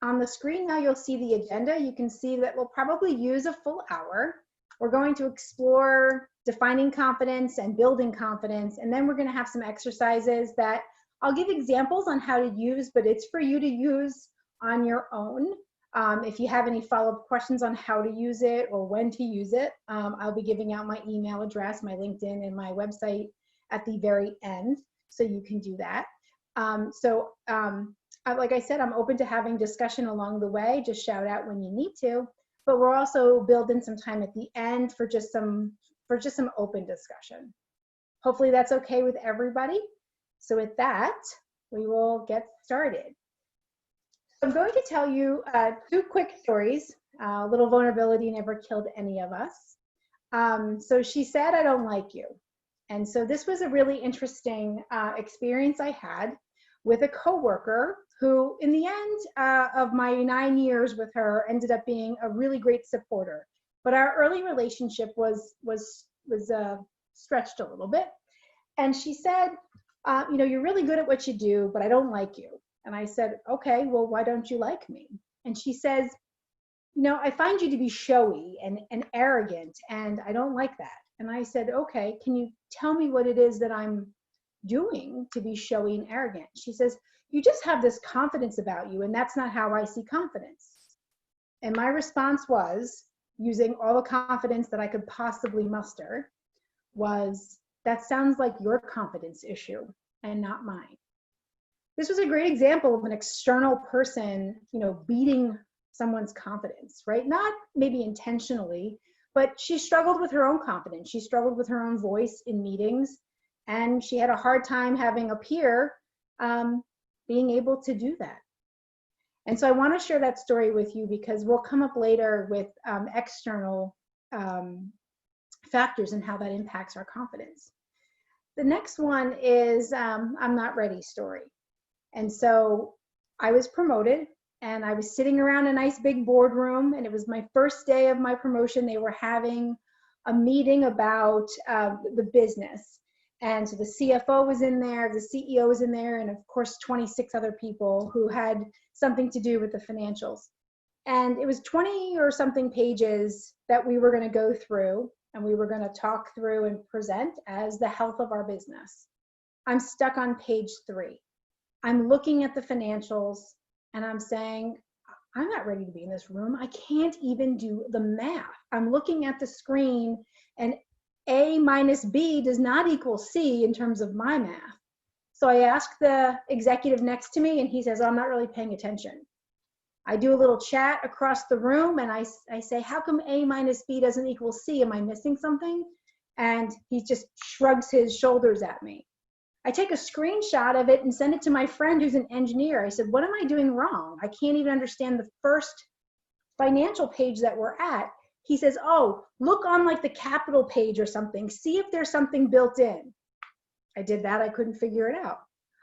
on the screen now you'll see the agenda. You can see that we'll probably use a full hour. We're going to explore defining confidence and building confidence, and then we're going to have some exercises that I'll give examples on how to use, but it's for you to use on your own. If you have any follow-up questions on how to use it or when to use it, I'll be giving out my email address, my LinkedIn, and my website at the very end, so you can do that. Like I said, I'm open to having discussion along the way. Just shout out when you need to, but we're also building some time at the end for just some open discussion. Hopefully that's okay with everybody. So with that, we will get started. I'm going to tell you 2 quick stories. A little vulnerability never killed any of us. So she said, "I don't like you." And so this was a really interesting experience I had with a coworker who, in the end of my 9 years with her, ended up being a really great supporter. But our early relationship was stretched a little bit. And she said, "You know, you're really good at what you do, but I don't like you." And I said, "Okay, well, why don't you like me?" And she says, "You know, I find you to be showy and arrogant, and I don't like that." And I said, "Okay, can you tell me what it is that I'm doing to be showy and arrogant?" She says, "You just have this confidence about you, and that's not how I see confidence." And my response was, using all the confidence that I could possibly muster, was, "That sounds like your confidence issue and not mine." This was a great example of an external person, you know, beating someone's confidence, right? Not maybe intentionally, but she struggled with her own confidence. She struggled with her own voice in meetings, and she had a hard time having a peer being able to do that. And so I want to share that story with you because we'll come up later with external factors and how that impacts our confidence. The next one is I'm not ready story. And so I was promoted, and I was sitting around a nice big boardroom, and it was my first day of my promotion. They were having a meeting about the business. And so the CFO was in there, the CEO was in there, and of course 26 other people who had something to do with the financials. And it was 20 or something pages that we were going to go through, and we were going to talk through and present as the health of our business. I'm stuck on page 3. I'm looking at the financials and I'm saying, I'm not ready to be in this room. I can't even do the math. I'm looking at the screen, and A minus B does not equal C in terms of my math. So I ask the executive next to me, and he says, "I'm not really paying attention." I do a little chat across the room, and I say, "How come A minus B doesn't equal C? Am I missing something?" And he just shrugs his shoulders at me. I take a screenshot of it and send it to my friend who's an engineer. I said, "What am I doing wrong? I can't even understand the first financial page that we're at." He says, "Oh, look on like the capital page or something. See if there's something built in." I did that. I couldn't figure it out.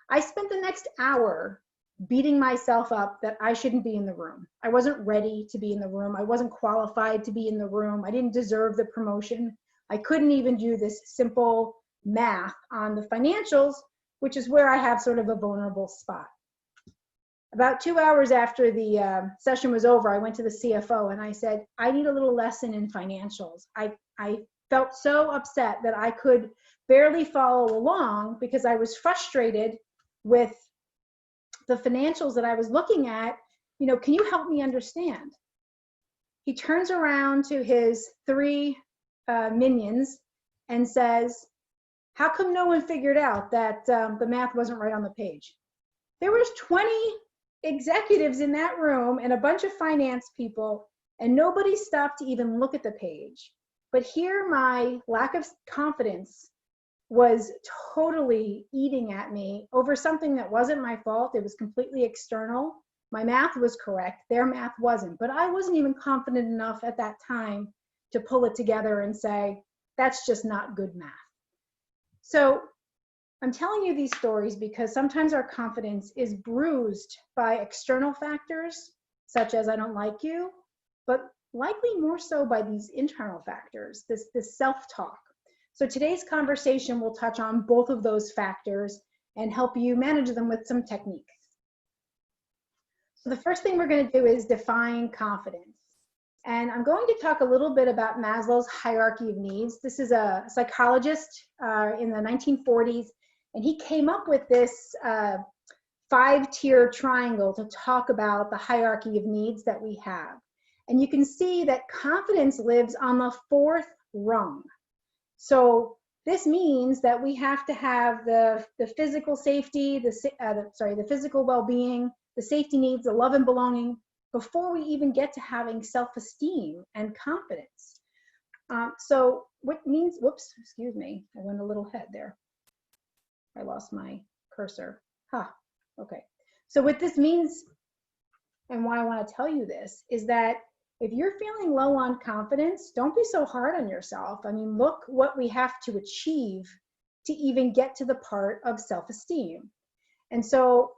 I spent the next hour beating myself up that I shouldn't be in the room. I wasn't ready to be in the room. I wasn't qualified to be in the room. I didn't deserve the promotion. I couldn't even do this simple math on the financials, which is where I have sort of a vulnerable spot. About 2 hours after the session was over, I went to the CFO and I said, "I need a little lesson in financials." I felt so upset that I could barely follow along because I was frustrated with the financials that I was looking at. You know, can you help me understand? He turns around to his 3 minions and says, "How come no one figured out that the math wasn't right on the page?" There was 20 executives in that room and a bunch of finance people, and nobody stopped to even look at the page. But here my lack of confidence was totally eating at me over something that wasn't my fault. It was completely external. My math was correct. Their math wasn't. But I wasn't even confident enough at that time to pull it together and say, that's just not good math. So I'm telling you these stories because sometimes our confidence is bruised by external factors, such as "I don't like you," but likely more so by these internal factors, this self-talk. So today's conversation will touch on both of those factors and help you manage them with some techniques. So the first thing we're going to do is define confidence. And I'm going to talk a little bit about Maslow's hierarchy of needs. This is a psychologist in the 1940s, and he came up with this 5-tier triangle to talk about the hierarchy of needs that we have. And you can see that confidence lives on the 4th rung. So this means that we have to have the physical safety, the physical well-being, the safety needs, the love and belonging, before we even get to having self-esteem and confidence. So what means, whoops, excuse me, I went a little ahead there. I lost my cursor. Okay. So what this means, and why I want to tell you this, is that if you're feeling low on confidence, don't be so hard on yourself. I mean, look what we have to achieve to even get to the part of self-esteem. And so,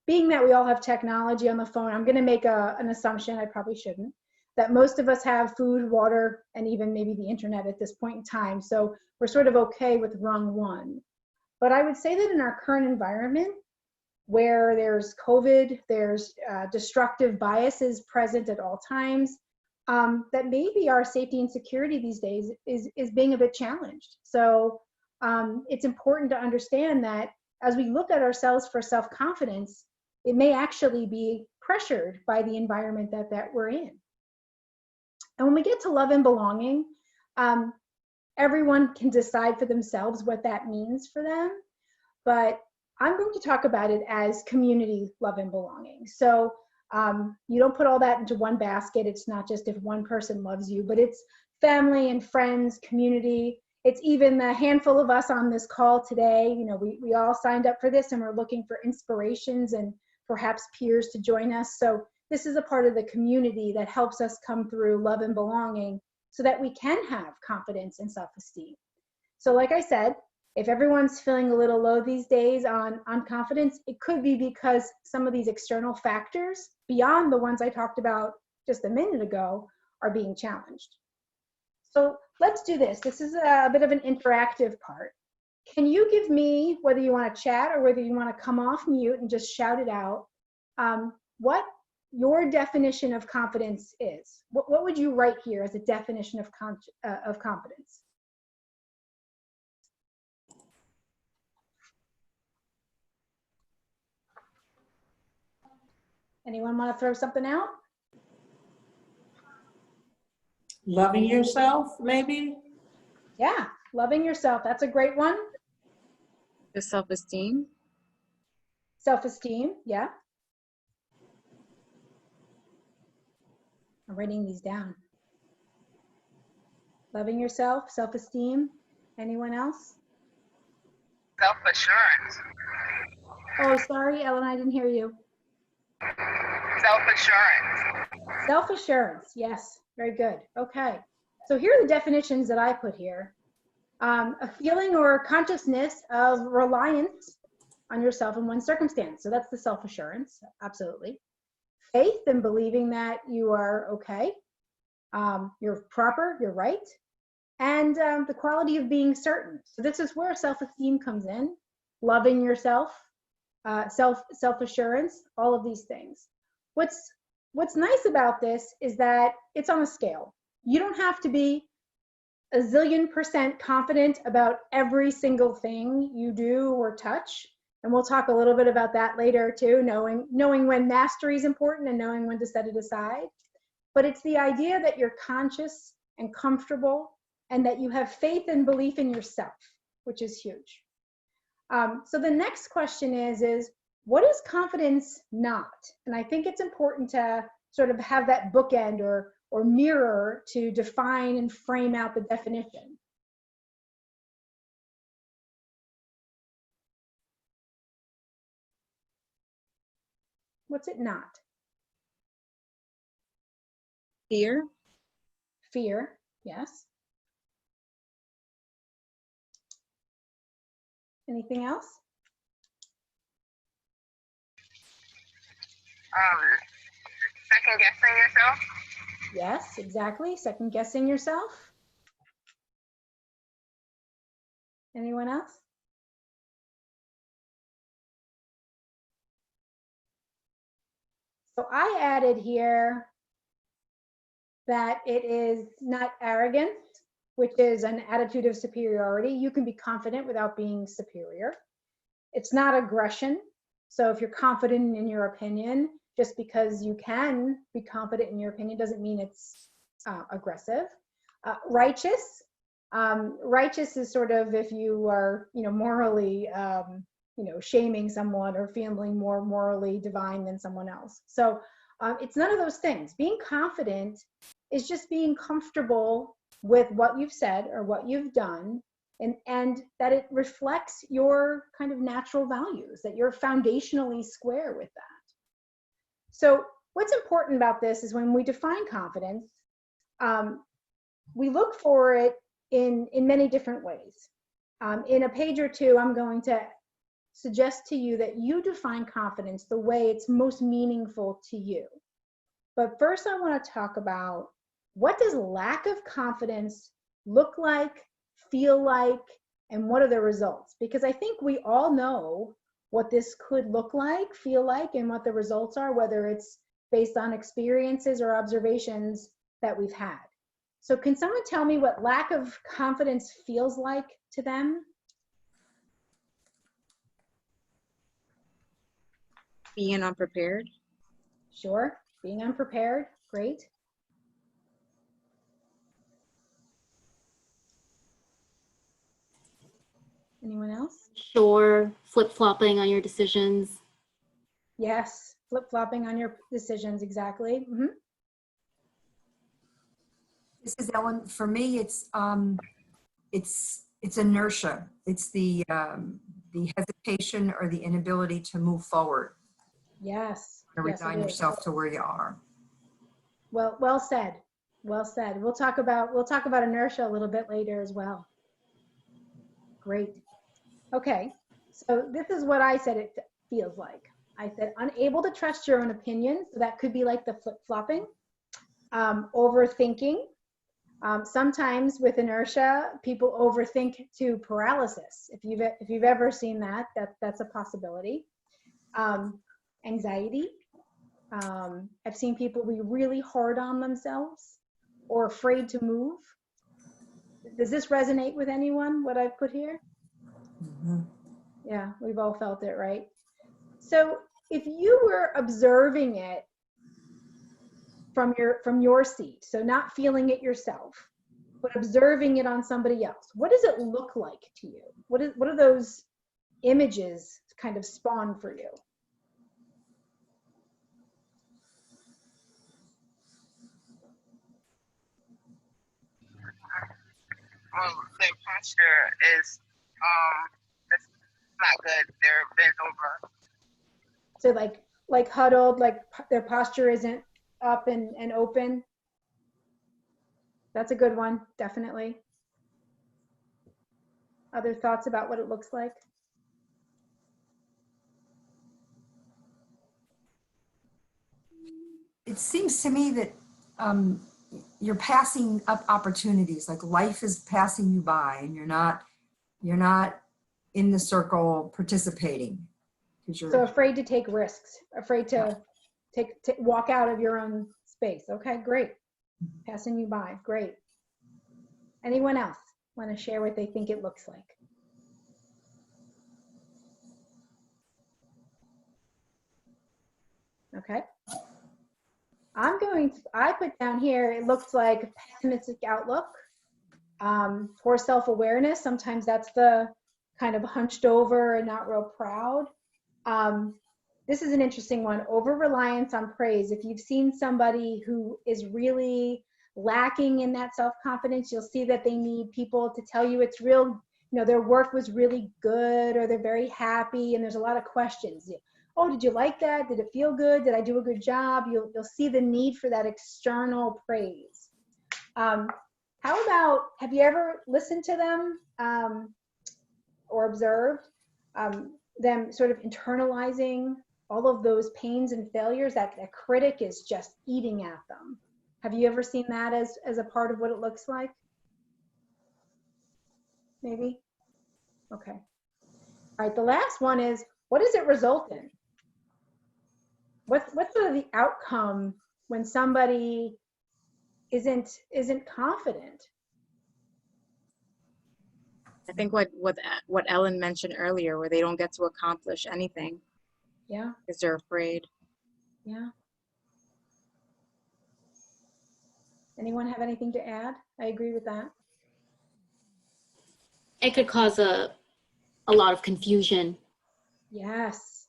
being that we all have technology on the phone, I'm going to make an assumption, I probably shouldn't, that most of us have food, water, and even maybe the internet at this point in time. So we're sort of okay with rung 1. But I would say that in our current environment, where there's COVID, there's destructive biases present at all times, that maybe our safety and security these days is being a bit challenged. So it's important to understand that as we look at ourselves for self-confidence, it may actually be pressured by the environment that we're in. And when we get to love and belonging, everyone can decide for themselves what that means for them. But I'm going to talk about it as community love and belonging. So you don't put all that into one basket. It's not just if one person loves you, but it's family and friends, community. It's even the handful of us on this call today. You know, we all signed up for this, and we're looking for inspirations and perhaps peers to join us. So this is a part of the community that helps us come through love and belonging so that we can have confidence and self-esteem. So like I said, if everyone's feeling a little low these days on confidence, it could be because some of these external factors, beyond the ones I talked about just a minute ago, are being challenged. So let's do this. This is a bit of an interactive part. Can you give me, whether you want to chat or whether you want to come off mute and just shout it out, what your definition of confidence is? What would you write here as a definition of confidence? Anyone want to throw something out? Loving yourself, maybe? Yeah, loving yourself. That's a great one. The self-esteem. Self-esteem, yeah. I'm writing these down. Loving yourself, self-esteem. Anyone else? Self-assurance. Oh, sorry, Ellen, I didn't hear you. Self-assurance. Self-assurance, yes, very good. Okay, so here are the definitions that I put here. A feeling or consciousness of reliance on yourself in one circumstance. So that's the self-assurance, absolutely. Faith in believing that you are okay, you're proper, you're right, and the quality of being certain. So this is where self-esteem comes in, loving yourself, self-assurance, all of these things. What's nice about this is that it's on a scale. You don't have to be a zillion% confident about every single thing you do or touch. And we'll talk a little bit about that later too, knowing when mastery is important and knowing when to set it aside. But it's the idea that you're conscious and comfortable and that you have faith and belief in yourself, which is huge. So the next question is what is confidence not? And I think it's important to sort of have that bookend or mirror to define and frame out the definition. What's it not? Fear. Fear, yes. Anything else? Second guessing yourself. Yes, exactly. Second guessing yourself. Anyone else? So I added here that it is not arrogance, which is an attitude of superiority. You can be confident without being superior. It's not aggression. So if you're confident in your opinion, just because you can be confident in your opinion doesn't mean it's aggressive. Righteous. Righteous is sort of if you are, morally, shaming someone or feeling more morally divine than someone else. So it's none of those things. Being confident is just being comfortable with what you've said or what you've done, and that it reflects your kind of natural values, that you're foundationally square with that. So what's important about this is when we define confidence, we look for it in many different ways. In a page or two, I'm going to suggest to you that you define confidence the way it's most meaningful to you. But first, I want to talk about what does lack of confidence look like, feel like, and what are the results? Because I think we all know what this could look like, feel like, and what the results are, whether it's based on experiences or observations that we've had. So can someone tell me what lack of confidence feels like to them? Being unprepared. Sure, being unprepared, great. Anyone else? Sure, flip-flopping on your decisions. Yes, flip-flopping on your decisions, exactly. Mm-hmm. This is Ellen. For me, it's inertia. It's the hesitation or the inability to move forward. Yes. To Yes, resign it is. yourself to where you are. Well said. Well said. We'll talk about inertia a little bit later as well. Great. Okay. So this is what I said it feels like. I said unable to trust your own opinion. So that could be like the flip-flopping, overthinking. Sometimes with inertia, people overthink to paralysis. If you've ever seen that, that's a possibility. Anxiety. I've seen people be really hard on themselves or afraid to move. Does this resonate with anyone, what I've put here? Mm-hmm. Yeah, we've all felt it, right? So if you were observing it from your seat, so not feeling it yourself, but observing it on somebody else, what does it look like to you? What are those images kind of spawn for you? Well, their posture is it's not good. They're bent over. So like huddled, like their posture isn't up and open. That's a good one, definitely. Other thoughts about what it looks like? It seems to me that you're passing up opportunities, like life is passing you by, and you're not in the circle participating. So afraid to take risks, afraid to walk out of your own space. Okay, great. Passing you by, great. Anyone else want to share what they think it looks like? Okay. I put down here, it looks like pessimistic outlook, poor self-awareness. Sometimes that's the kind of hunched over and not real proud. This is an interesting one, over-reliance on praise. If you've seen somebody who is really lacking in that self-confidence, you'll see that they need people to tell you it's real, their work was really good, or they're very happy, and there's a lot of questions. Oh, did you like that? Did it feel good? Did I do a good job? You'll see the need for that external praise. How about, have you ever listened to them or observed them sort of internalizing all of those pains and failures that a critic is just eating at them? Have you ever seen that as a part of what it looks like? Maybe? Okay. All right, the last one is, what does it result in? what's sort of the outcome when somebody isn't confident? I think what Ellen mentioned earlier, where they don't get to accomplish anything Yeah, because they're afraid. yeah. Anyone have anything to add? I agree with that. It could cause a lot of confusion. Yes,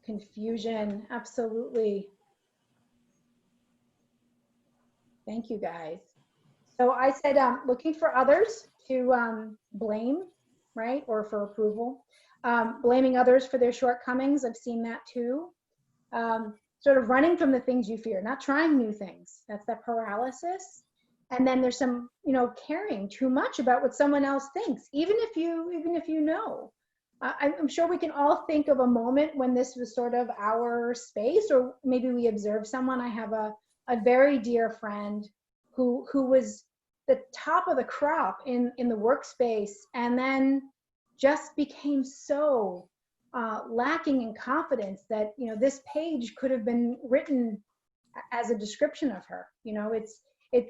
confusion, absolutely. Thank you, guys. So I said looking for others to blame, right, or for approval. Blaming others for their shortcomings, I've seen that too. Sort of running from the things you fear, not trying new things. That's that paralysis. And then there's some, caring too much about what someone else thinks, even if you know. I'm sure we can all think of a moment when this was sort of our space, or maybe we observed someone. I have a very dear friend who was the top of the crop in the workspace, and then just became so lacking in confidence that this page could have been written as a description of her.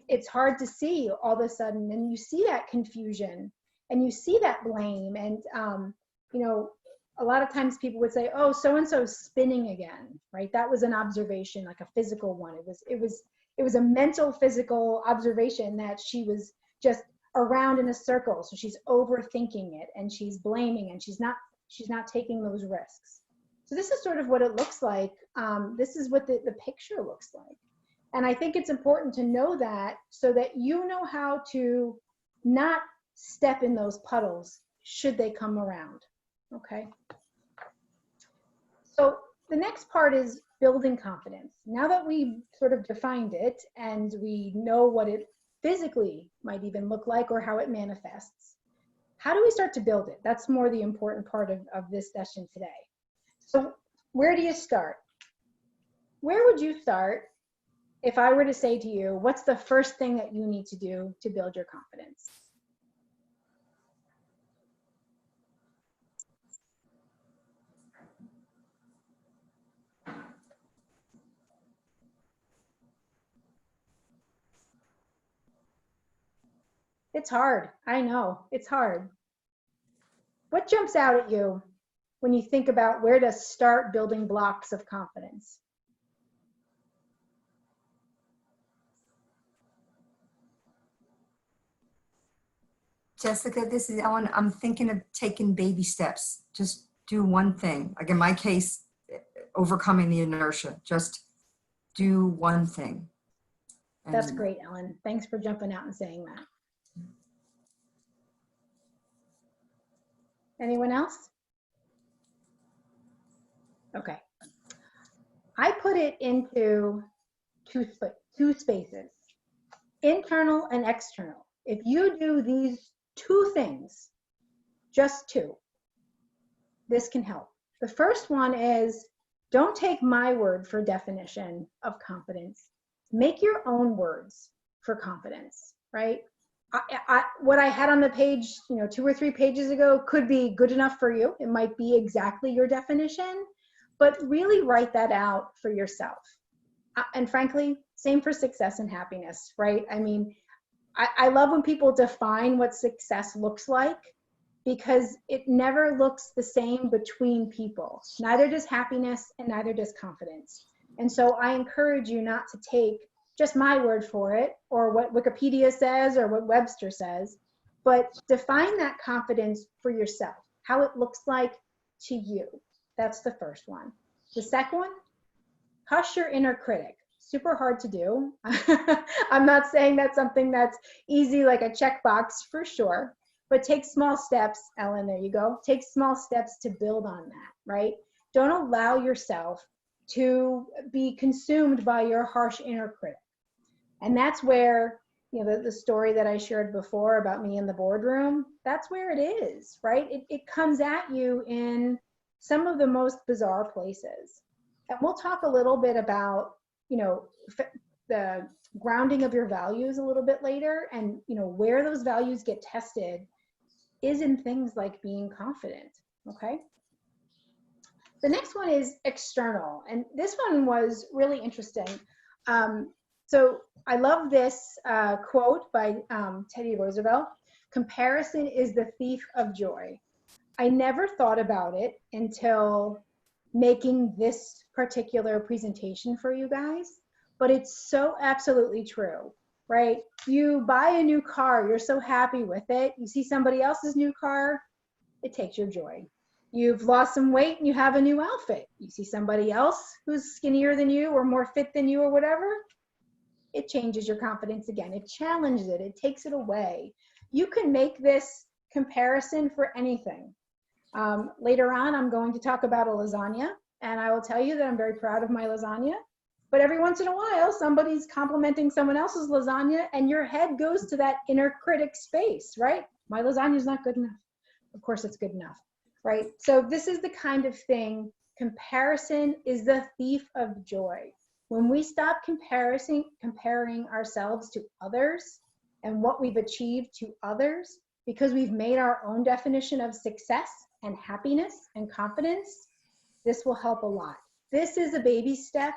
It's hard to see all of a sudden, and you see that confusion and you see that blame, and a lot of times people would say, oh, so and so's spinning again, right? That was an observation, like a physical one. It was a mental, physical observation that she was just around in a circle. So she's overthinking it, and she's blaming, and she's not taking those risks. So this is sort of what it looks like. This is what the picture looks like. And I think it's important to know that, so that you know how to not step in those puddles should they come around. Okay. So the next part is building confidence. Now that we've sort of defined it and we know what it physically might even look like or how it manifests, how do we start to build it? That's more the important part of this session today. So where do you start? Where would you start if I were to say to you, what's the first thing that you need to do to build your confidence? It's hard. I know, it's hard. What jumps out at you when you think about where to start building blocks of confidence? Jessica, this is Ellen. I'm thinking of taking baby steps. Just do one thing. Like in my case, overcoming the inertia. Just do one thing. That's great, Ellen. Thanks for jumping out and saying that. Anyone else? Okay. I put it into two spaces, internal and external. If you do these two things, just two, this can help. The first one is, don't take my word for definition of confidence. Make your own words for confidence, right? What I had on the page, 2 or 3 pages ago could be good enough for you. It might be exactly your definition, but really write that out for yourself. And frankly, same for success and happiness, right? I mean, I love when people define what success looks like, because it never looks the same between people. Neither does happiness, and neither does confidence. And so I encourage you not to take just my word for it, or what Wikipedia says, or what Webster says, but define that confidence for yourself, how it looks like to you. That's the first one. The second one, hush your inner critic. Super hard to do. I'm not saying that's something that's easy, like a checkbox, for sure, but take small steps. Ellen, there you go. Take small steps to build on that, right? Don't allow yourself to be consumed by your harsh inner critic. And that's where, the story that I shared before about me in the boardroom, that's where it is, right? It comes at you in some of the most bizarre places. And we'll talk a little bit about, the grounding of your values a little bit later, and, where those values get tested is in things like being confident, okay? The next one is external, and this one was really interesting. So I love this quote by Teddy Roosevelt: "Comparison is the thief of joy." I never thought about it until making this particular presentation for you guys, but it's so absolutely true, right? You buy a new car, you're so happy with it. You see somebody else's new car, it takes your joy. You've lost some weight and you have a new outfit. You see somebody else who's skinnier than you or more fit than you or whatever, it changes your confidence again. It challenges it, it takes it away. You can make this comparison for anything. Later on, I'm going to talk about a lasagna, and I will tell you that I'm very proud of my lasagna. But every once in a while, somebody's complimenting someone else's lasagna, and your head goes to that inner critic space, right? My lasagna is not good enough. Of course, it's good enough, right? So this is the kind of thing. Comparison is the thief of joy. When we stop comparing ourselves to others and what we've achieved to others, because we've made our own definition of success and happiness and confidence, this will help a lot. This is a baby step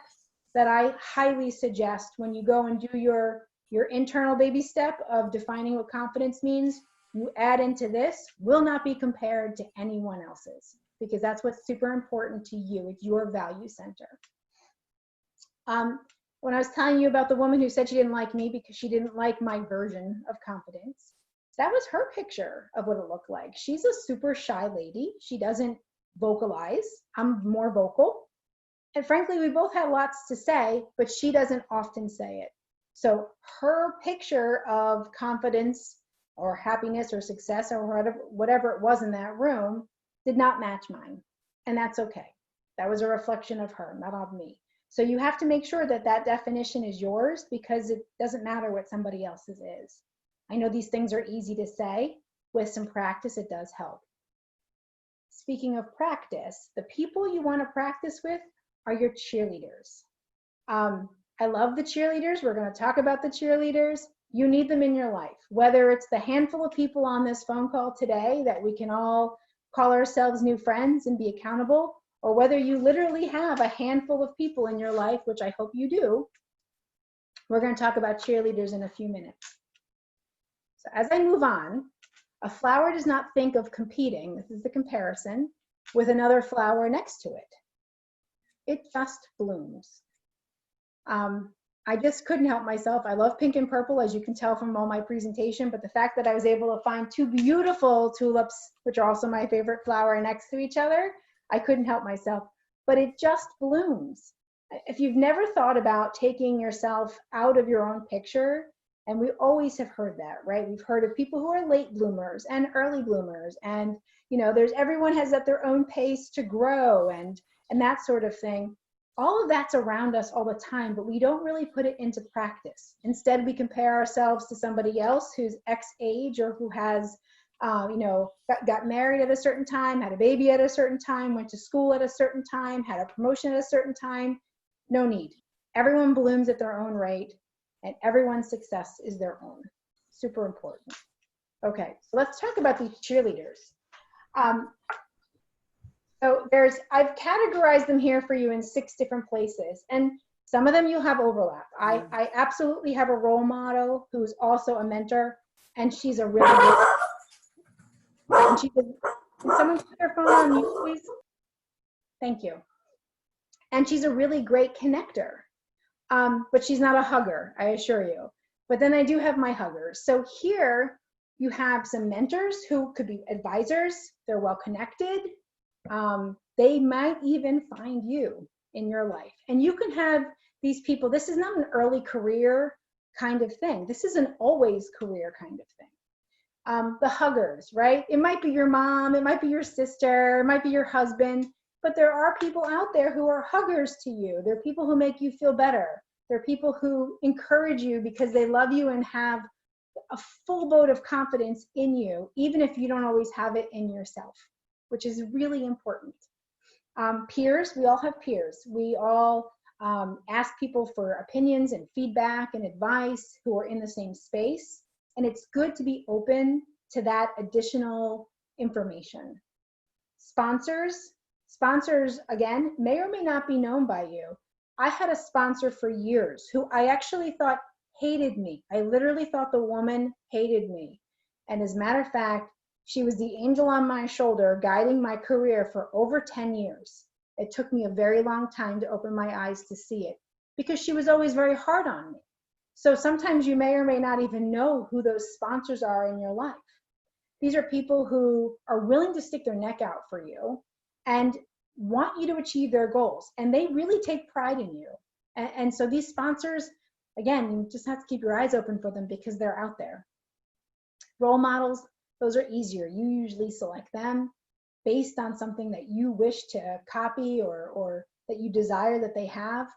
that I highly suggest when you go and do your internal baby step of defining what confidence means. You add into this, will not be compared to anyone else's, because that's what's super important to you. It's your value center. When I was telling you about the woman who said she didn't like me because she didn't like my version of confidence, that was her picture of what it looked like. She's a super shy lady. She doesn't vocalize. I'm more vocal. And frankly, we both have lots to say, but she doesn't often say it. So her picture of confidence or happiness or success or whatever it was in that room did not match mine. And that's okay. That was a reflection of her, not of me. So you have to make sure that that definition is yours, because it doesn't matter what somebody else's is. I know these things are easy to say. With some practice, it does help. Speaking of practice, the people you want to practice with are your cheerleaders. I love the cheerleaders. We're going to talk about the cheerleaders. You need them in your life, whether it's the handful of people on this phone call today that we can all call ourselves new friends and be accountable, or whether you literally have a handful of people in your life, which I hope you do. We're going to talk about cheerleaders in a few minutes. So as I move on, a flower does not think of competing, this is the comparison, with another flower next to it. It just blooms. I just couldn't help myself. I love pink and purple, as you can tell from all my presentation, but the fact that I was able to find two beautiful tulips, which are also my favorite flower, next to each other, I couldn't help myself. But it just blooms. If you've never thought about taking yourself out of your own picture, and we always have heard that, right? We've heard of people who are late bloomers and early bloomers, and everyone has at their own pace to grow and that sort of thing. All of that's around us all the time, but we don't really put it into practice. Instead, we compare ourselves to somebody else who's X age, or who has, got married at a certain time, had a baby at a certain time, went to school at a certain time, had a promotion at a certain time. No need. Everyone blooms at their own rate, and everyone's success is their own. Super important. Okay, so let's talk about these cheerleaders. So I've categorized them here for you in 6 different places, and some of them you'll have overlap. I absolutely have a role model who's also a mentor, and she's a really good, and can someone put their phone on mute, please? Thank you. And she's a really great connector, but she's not a hugger, I assure you. But then I do have my huggers. So here you have some mentors who could be advisors. They're well connected. They might even find you in your life. And you can have these people. This is not an early career kind of thing. This is an always career kind of thing. The huggers, right? It might be your mom, it might be your sister, it might be your husband, but there are people out there who are huggers to you. There are people who make you feel better. There are people who encourage you because they love you and have a full boat of confidence in you, even if you don't always have it in yourself, which is really important. Peers, we all have peers. We all ask people for opinions and feedback and advice who are in the same space. And it's good to be open to that additional information. Sponsors, Sponsors, again, may or may not be known by you. I had a sponsor for years who I actually thought hated me. I literally thought the woman hated me. And as a matter of fact, she was the angel on my shoulder guiding my career for over 10 years. It took me a very long time to open my eyes to see it because she was always very hard on me. So sometimes you may or may not even know who those sponsors are in your life. These are people who are willing to stick their neck out for you and want you to achieve their goals. And they really take pride in you. And so these sponsors, again, you just have to keep your eyes open for them because they're out there. Role models, those are easier. You usually select them based on something that you wish to copy or that you desire that they have.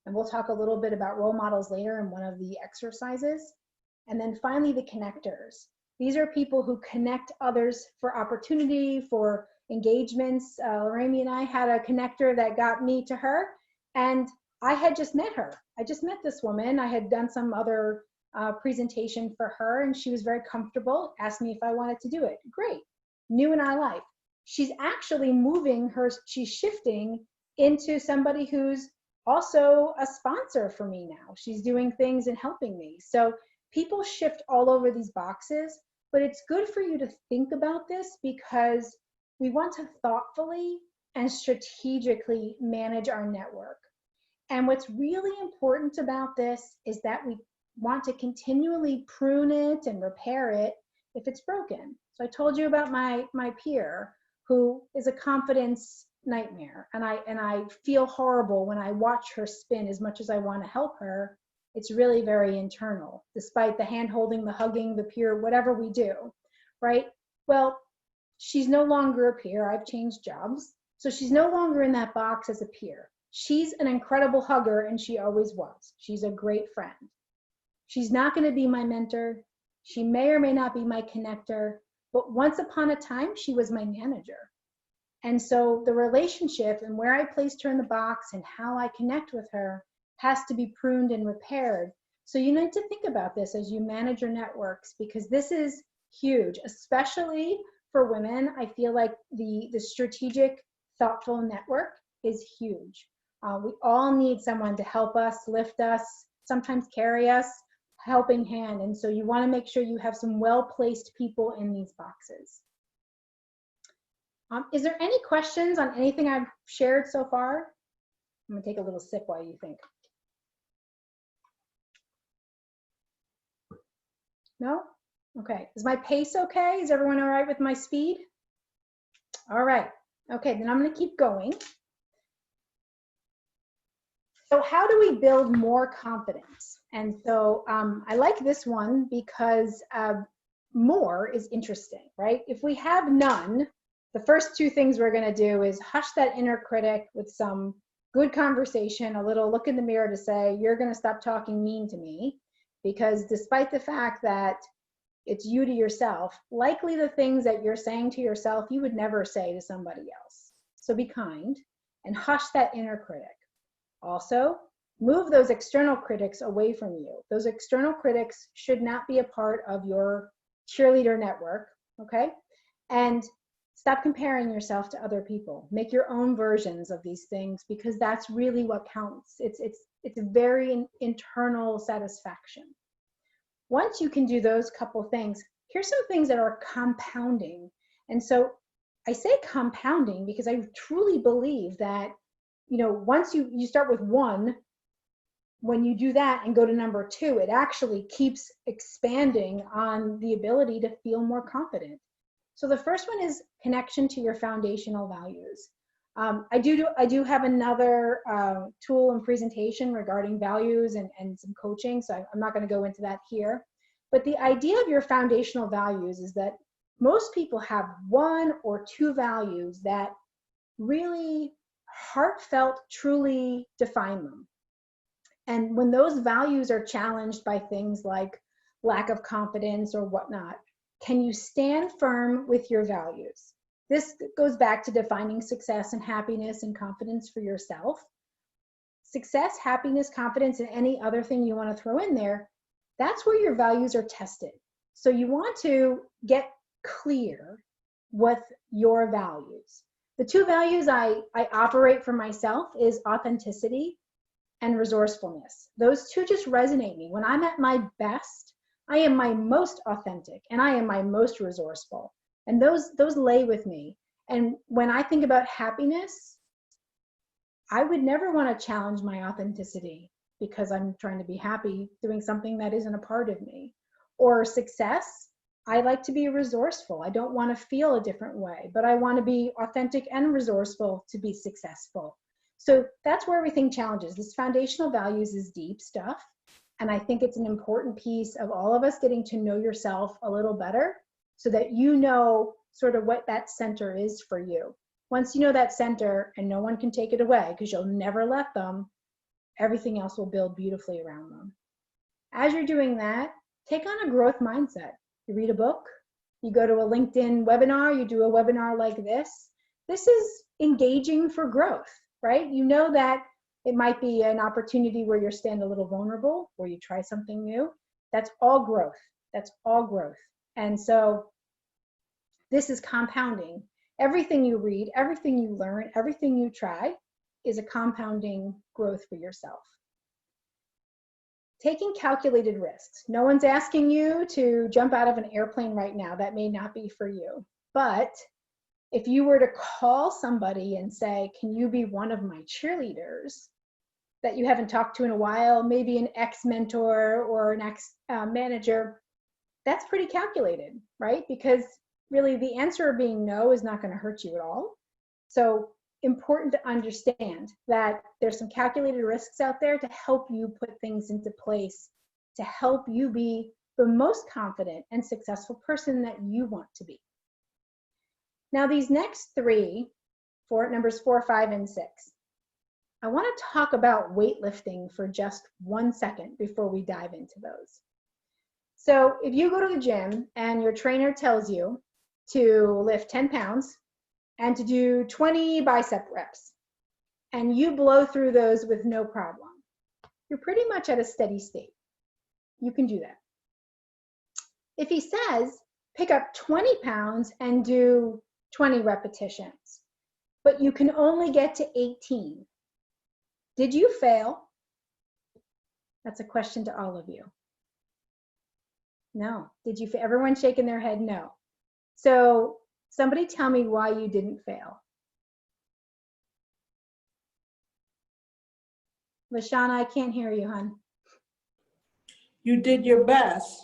And we'll talk a little bit about role models later in one of the exercises. And then finally, the connectors. These are people who connect others for opportunity, for engagements. Lorraine and I had a connector that got me to her, and I had just met her. I just met this woman. I had done some other presentation for her, and she was very comfortable, asked me if I wanted to do it. Great, new in our life. She's actually she's shifting into somebody who's also a sponsor for me now. She's doing things and helping me. So people shift all over these boxes, but it's good for you to think about this because we want to thoughtfully and strategically manage our network. And what's really important about this is that we want to continually prune it and repair it if it's broken. So I told you about my peer who is a confidence nightmare, and I feel horrible when I watch her spin. As much as I want to help her, it's really very internal, despite the hand holding, the hugging, the peer, whatever we do, right? Well, she's no longer a peer. I've changed jobs. So she's no longer in that box as a peer. She's an incredible hugger, and she always was. She's a great friend. She's not going to be my mentor. She may or may not be my connector, but once upon a time, she was my manager. And so the relationship and where I placed her in the box and how I connect with her has to be pruned and repaired. So you need to think about this as you manage your networks, because this is huge, especially for women. I feel like the strategic, thoughtful network is huge. We all need someone to help us, lift us, sometimes carry us, helping hand. And so you want to make sure you have some well-placed people in these boxes. Is there any questions on anything I've shared so far? I'm gonna take a little sip while you think. No? Okay, is my pace okay? Is everyone all right with my speed? All right, okay, then I'm gonna keep going. So how do we build more confidence? And so I like this one because more is interesting, right? If we have none, the first two things we're going to do is hush that inner critic with some good conversation, a little look in the mirror to say, you're going to stop talking mean to me, because despite the fact that it's you to yourself, likely the things that you're saying to yourself, you would never say to somebody else. So be kind and hush that inner critic. Also, move those external critics away from you. Those external critics should not be a part of your cheerleader network, okay? And stop comparing yourself to other people. Make your own versions of these things, because that's really what counts. It's a very internal satisfaction. Once you can do those couple things, here's some things that are compounding. And so I say compounding because I truly believe that, you know, once you start with one, when you do that and go to number two, it actually keeps expanding on the ability to feel more confident. So the first one is connection to your foundational values. I do have another tool and presentation regarding values and some coaching, so I'm not going to go into that here. But the idea of your foundational values is that most people have one or two values that really heartfelt, truly define them. And when those values are challenged by things like lack of confidence or whatnot, can you stand firm with your values? This goes back to defining success and happiness and confidence for yourself. Success, happiness, confidence, and any other thing you want to throw in there, that's where your values are tested. So you want to get clear with your values. The two values I operate for myself is authenticity and resourcefulness. Those two just resonate me. When I'm at my best, I am my most authentic and I am my most resourceful. And those lay with me. And when I think about happiness, I would never want to challenge my authenticity because I'm trying to be happy doing something that isn't a part of me. Or success, I like to be resourceful. I don't want to feel a different way, but I want to be authentic and resourceful to be successful. So that's where everything challenges. This foundational values is deep stuff. And I think it's an important piece of all of us getting to know yourself a little better so that you know sort of what that center is for you. Once you know that center and no one can take it away because you'll never let them, everything else will build beautifully around them. As you're doing that, take on a growth mindset. You read a book, you go to a LinkedIn webinar, you do a webinar like this. This is engaging for growth, right? You know that it might be an opportunity where you're stand a little vulnerable, where you try something new. That's all growth. That's all growth. And so this is compounding. Everything you read, everything you learn, everything you try is a compounding growth for yourself. Taking calculated risks. No one's asking you to jump out of an airplane right now. That may not be for you. But if you were to call somebody and say, can you be one of my cheerleaders that you haven't talked to in a while, maybe an ex-mentor or an ex-manager, that's pretty calculated, right? Because really the answer of being no is not going to hurt you at all. So important to understand that there's some calculated risks out there to help you put things into place, to help you be the most confident and successful person that you want to be. Now these next three, numbers 4, 5, and 6, I want to talk about weightlifting for just 1 second before we dive into those. So if you go to the gym and your trainer tells you to lift 10 pounds and to do 20 bicep reps, and you blow through those with no problem, you're pretty much at a steady state. You can do that. If he says, pick up 20 pounds and do 20 repetitions, but you can only get to 18, did you fail? That's a question to all of you. No. Did you? Everyone's shaking their head no. So somebody tell me why you didn't fail. Lashana, I can't hear you, hon. You did your best.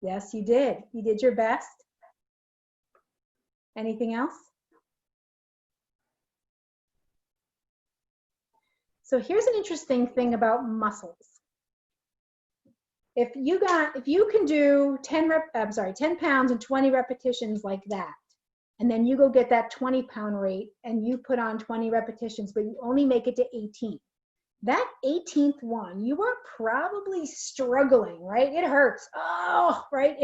Yes, you did. You did your best. Anything else? So here's an interesting thing about muscles. If you can do 10 pounds and 20 repetitions like that, and then you go get that 20-pound rate and you put on 20 repetitions, but you only make it to 18. That 18th one, you are probably struggling, right? It hurts. Oh, right?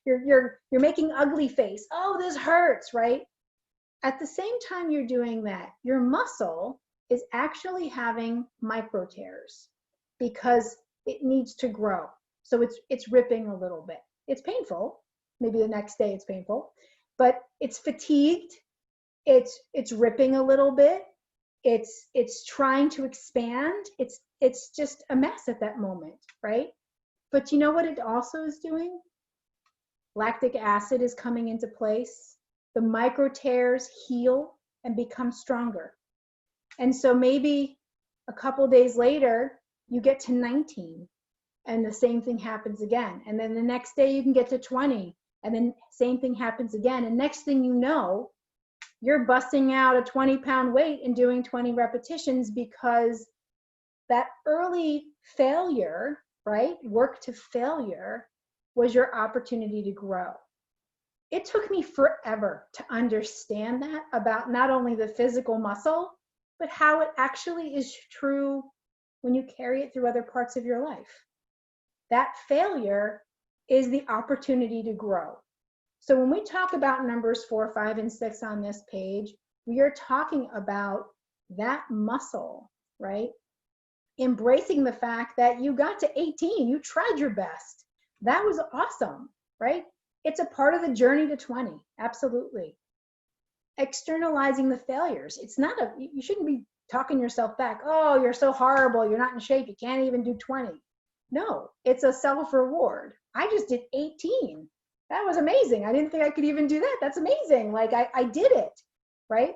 You're making ugly face. Oh, this hurts, right? At the same time you're doing that, your muscle is actually having micro tears because it needs to grow. So it's ripping a little bit. It's painful. Maybe the next day it's painful, but it's fatigued. It's ripping a little bit. It's trying to expand. It's just a mess at that moment, right? But you know what it also is doing? Lactic acid is coming into place. The micro tears heal and become stronger. And so maybe a couple days later, you get to 19 and the same thing happens again. And then the next day you can get to 20 and then same thing happens again. And next thing you know, you're busting out a 20-pound weight and doing 20 repetitions because that early failure, right? Work to failure was your opportunity to grow. It took me forever to understand that about not only the physical muscle, but how it actually is true when you carry it through other parts of your life. That failure is the opportunity to grow. So when we talk about numbers 4, 5, and 6 on this page, we are talking about that muscle, right? Embracing the fact that you got to 18, you tried your best. That was awesome, right? It's a part of the journey to 20, absolutely. externalizing the failures. It's not you shouldn't be talking yourself back. Oh, you're so horrible. You're not in shape. You can't even do 20. No, it's a self-reward. I just did 18. That was amazing. I didn't think I could even do that. That's amazing. Like I did it, right?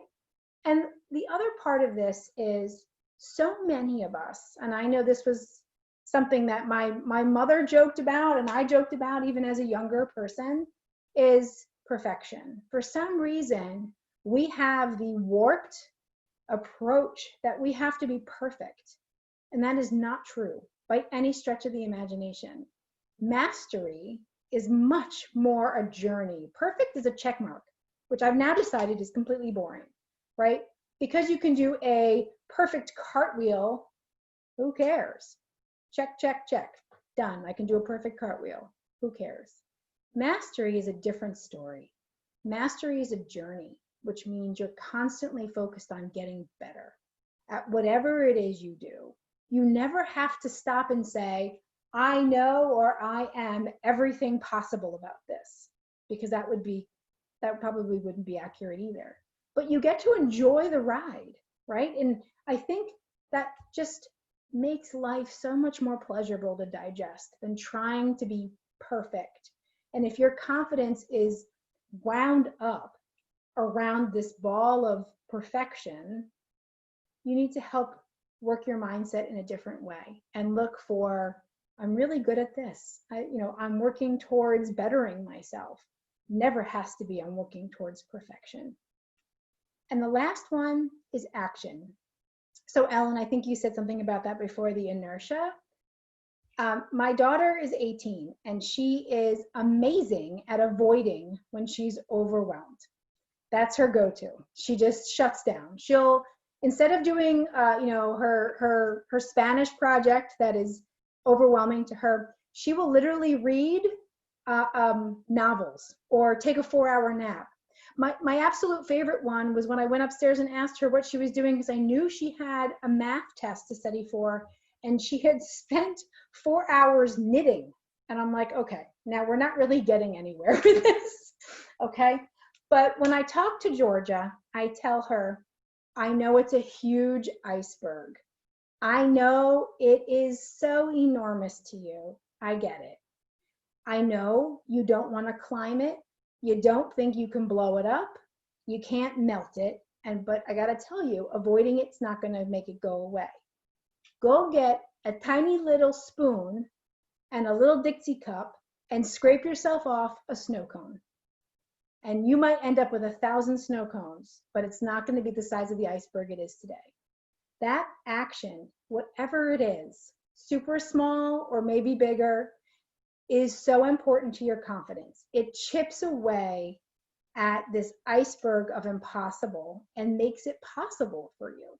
And the other part of this is so many of us, and I know this was something that my mother joked about and I joked about even as a younger person, is perfection. For some reason, we have the warped approach that we have to be perfect. And that is not true by any stretch of the imagination. Mastery is much more a journey. Perfect is a check mark, which I've now decided is completely boring, right? Because you can do a perfect cartwheel, who cares? Check, check, check, done. I can do a perfect cartwheel, who cares? Mastery is a different story. Mastery is a journey, which means you're constantly focused on getting better at whatever it is you do. You never have to stop and say, I know or I am everything possible about this, because that probably wouldn't be accurate either. But you get to enjoy the ride, right? And I think that just makes life so much more pleasurable to digest than trying to be perfect. And if your confidence is wound up around this ball of perfection, you need to help work your mindset in a different way and look for, I'm really good at this. I'm working towards bettering myself. Never has to be I'm working towards perfection. And the last one is action. So Ellen, I think you said something about that before, the inertia. My daughter is 18 and she is amazing at avoiding when she's overwhelmed. That's her go-to. She just shuts down. She'll, instead of doing, her Spanish project that is overwhelming to her, she will literally read novels or take a 4-hour nap. My absolute favorite one was when I went upstairs and asked her what she was doing, because I knew she had a math test to study for, and she had spent 4 hours knitting. And I'm like, okay, now we're not really getting anywhere with this, okay? But when I talk to Georgia, I tell her, I know it's a huge iceberg. I know it is so enormous to you. I get it. I know you don't want to climb it. You don't think you can blow it up. You can't melt it. But I got to tell you, avoiding it's not going to make it go away. Go get a tiny little spoon and a little Dixie cup and scrape yourself off a snow cone. And you might end up with 1,000 snow cones, but it's not going to be the size of the iceberg it is today. That action, whatever it is, super small or maybe bigger, is so important to your confidence. It chips away at this iceberg of impossible and makes it possible for you.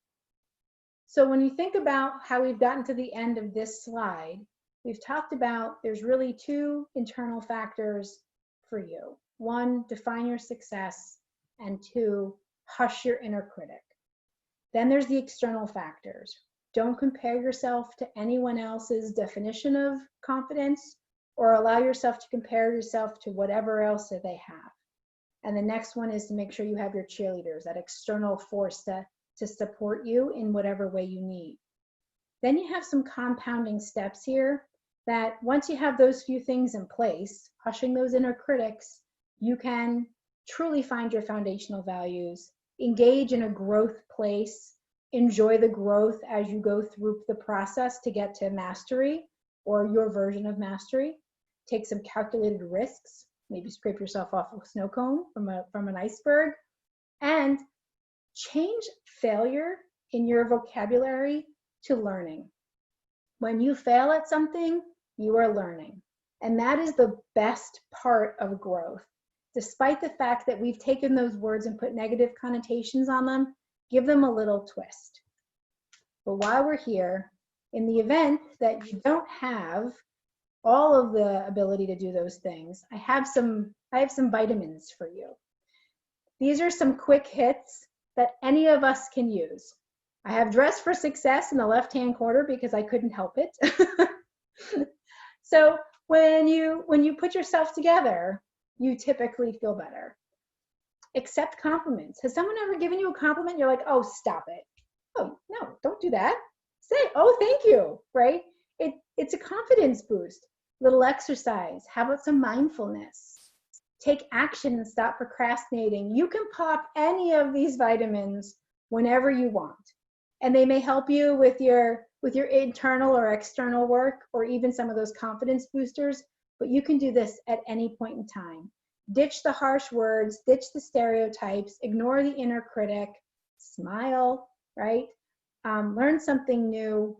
So when you think about how we've gotten to the end of this slide, we've talked about there's really 2 internal factors for you. 1, define your success, and 2, hush your inner critic. Then there's the external factors. Don't compare yourself to anyone else's definition of confidence, or allow yourself to compare yourself to whatever else that they have. And the next one is to make sure you have your cheerleaders, that external force to support you in whatever way you need. Then you have some compounding steps here that once you have those few things in place, hushing those inner critics, you can truly find your foundational values, engage in a growth place, enjoy the growth as you go through the process to get to mastery or your version of mastery. Take some calculated risks, maybe scrape yourself off a snow cone from an iceberg, and change failure in your vocabulary to learning. When you fail at something, you are learning. And that is the best part of growth. Despite the fact that we've taken those words and put negative connotations on them, give them a little twist. But while we're here, in the event that you don't have all of the ability to do those things, I have some vitamins for you. These are some quick hits that any of us can use. I have Dress for Success in the left-hand corner because I couldn't help it. So when you put yourself together, you typically feel better. accept compliments. Has someone ever given you a compliment? You're like, oh, stop it. Oh, no, don't do that. Say, oh, thank you, right? It's a confidence boost. Little exercise. How about some mindfulness? Take action and stop procrastinating. You can pop any of these vitamins whenever you want. And they may help you with your internal or external work, or even some of those confidence boosters, but you can do this at any point in time. Ditch the harsh words, ditch the stereotypes, ignore the inner critic, smile, right? Learn something new,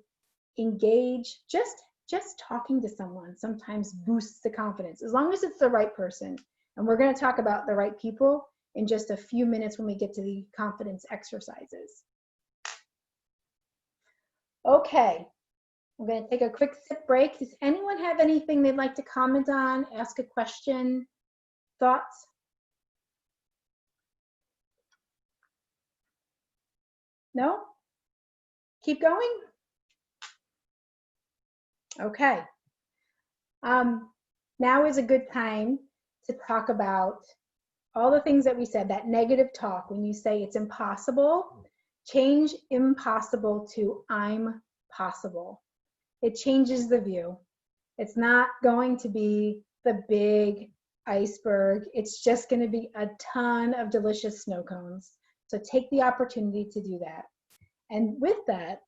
engage. Just talking to someone sometimes boosts the confidence, as long as it's the right person. And we're going to talk about the right people in just a few minutes when we get to the confidence exercises. Okay, I'm going to take a quick sip break. Does anyone have anything they'd like to comment on, ask a question, thoughts? No? Keep going? Okay. Now is a good time to talk about all the things that we said, that negative talk. When you say it's impossible, change impossible to I'm possible. It changes the view. It's not going to be the big iceberg. It's just going to be a ton of delicious snow cones. So take the opportunity to do that. And with that,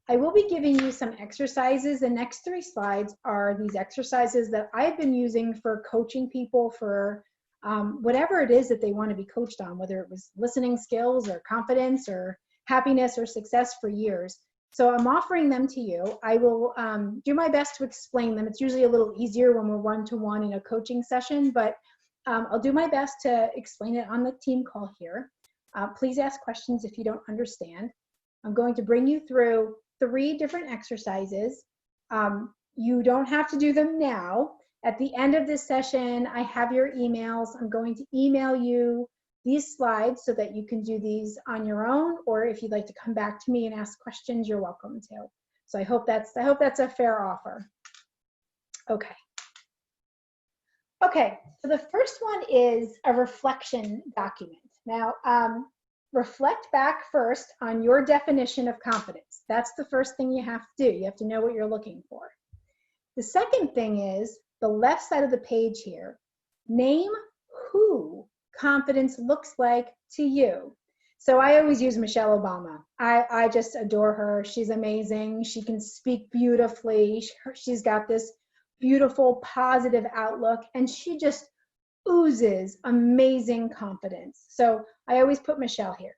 I will be giving you some exercises. The next 3 slides are these exercises that I've been using for coaching people for whatever it is that they want to be coached on, whether it was listening skills or confidence or happiness or success for years. So I'm offering them to you. I will do my best to explain them. It's usually a little easier when we're one-to-one in a coaching session, but I'll do my best to explain it on the team call here. Please ask questions if you don't understand. I'm going to bring you through 3 different exercises. You don't have to do them now. At the end of this session, I have your emails. I'm going to email you these slides so that you can do these on your own, or if you'd like to come back to me and ask questions, you're welcome to. So I hope that's a fair offer. Okay. Okay, so the first one is a reflection document. Now, reflect back first on your definition of confidence. That's the first thing you have to do. You have to know what you're looking for. The second thing is the left side of the page here. Name who confidence looks like to you. So I always use Michelle Obama. I just adore her. She's amazing. She can speak beautifully. She's got this beautiful, positive outlook, and she just oozes amazing confidence. So I always put Michelle here.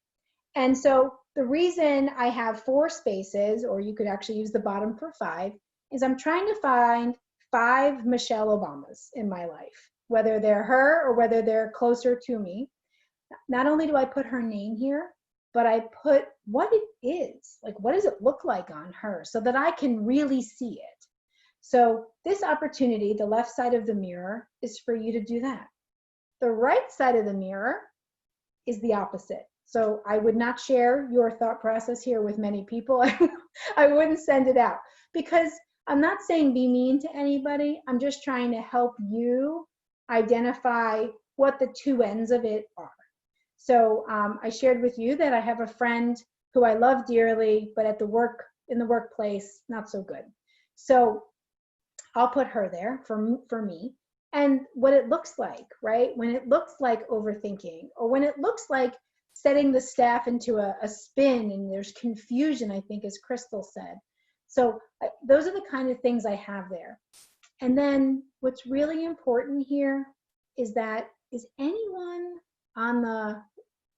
And so the reason I have 4 spaces, or you could actually use the bottom for 5, is I'm trying to find 5 Michelle Obamas in my life, whether they're her or whether they're closer to me. Not only do I put her name here, but I put what it is, like what does it look like on her, so that I can really see it. So this opportunity, the left side of the mirror, is for you to do that. The right side of the mirror is the opposite. So I would not share your thought process here with many people. I wouldn't send it out, because I'm not saying be mean to anybody. I'm just trying to help you identify what the 2 ends of it are. So I shared with you that I have a friend who I love dearly, but in the workplace, not so good. So I'll put her there for me. And what it looks like, right? When it looks like overthinking, or when it looks like setting the staff into a spin and there's confusion, I think, as Crystal said. So those are the kind of things I have there. And then what's really important here is that, is anyone on the